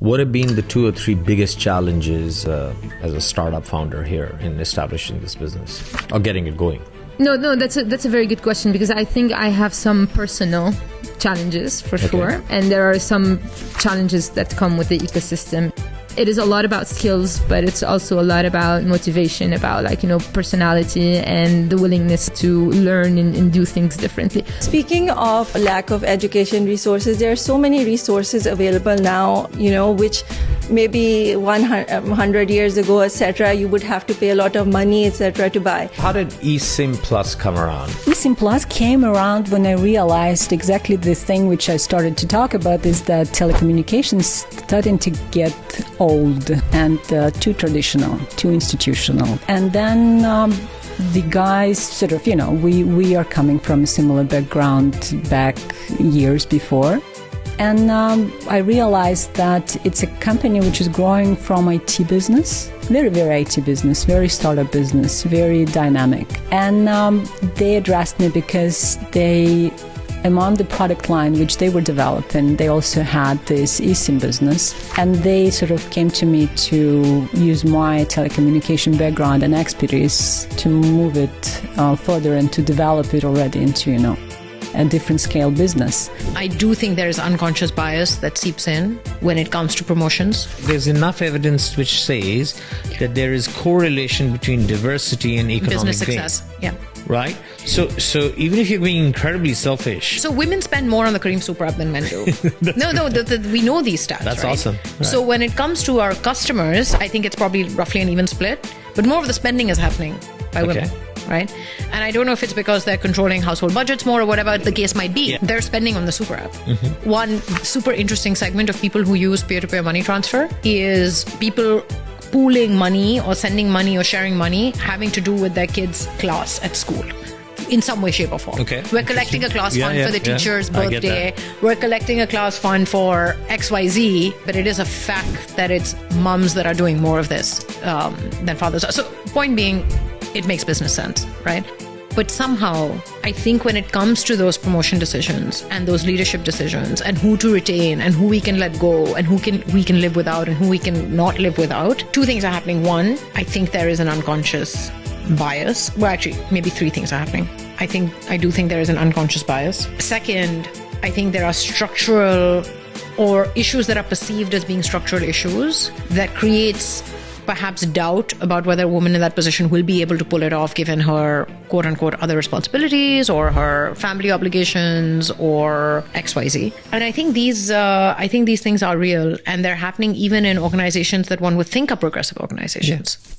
What have been the 2 or 3 biggest challenges as a startup founder here in establishing this business or getting it going? No, that's a very good question, because I think I have some personal challenges for sure, and there are some challenges that come with the ecosystem. It is a lot about skills, but it's also a lot about motivation, about personality and the willingness to learn and do things differently. Speaking of lack of education resources, there are so many resources available now, which maybe 100 years ago, etc., you would have to pay a lot of money, etc., to buy. How did eSIM Plus come around? eSIM Plus came around when I realized exactly the thing which I started to talk about, is that telecommunications starting to get old and too traditional, too institutional. And then the guys sort of, we are coming from a similar background back years before. And I realized that it's a company which is growing from IT business, very, very IT business, very startup business, very dynamic. And they addressed me because among the product line which they were developing, they also had this eSIM business. And they sort of came to me to use my telecommunication background and expertise to move it further and to develop it already into, a different scale business. I do think there is unconscious bias that seeps in when it comes to promotions. There's enough evidence which says that there is correlation between diversity and economic business success. Gain. Yeah. Right? So even if you're being incredibly selfish... So women spend more on the Kareem Super App than men do. We know these stats, That's right? awesome. Right. So when it comes to our customers, I think it's probably roughly an even split, but more of the spending is happening by women. Right? And I don't know if it's because they're controlling household budgets more or whatever the case might be. Yeah. They're spending on the super app. Mm-hmm. One super interesting segment of people who use peer-to-peer money transfer is people pooling money or sending money or sharing money having to do with their kids' class at school. In some way, shape or form. Okay. We're collecting a class fund for the teacher's birthday. We're collecting a class fund for XYZ, but it is a fact that it's mums that are doing more of this than fathers are. So point being, it makes business sense, right? But somehow, I think when it comes to those promotion decisions and those leadership decisions and who to retain and who we can let go and who we can live without and who we can not live without, 2 things are happening. One, I think there is an unconscious bias. Well, actually, maybe 3 things are happening. I do think there is an unconscious bias. Second, I think there are structural or issues that are perceived as being structural issues that creates perhaps doubt about whether a woman in that position will be able to pull it off given her quote unquote other responsibilities or her family obligations or XYZ. And I think these things are real, and they're happening even in organizations that one would think are progressive organizations. Yeah.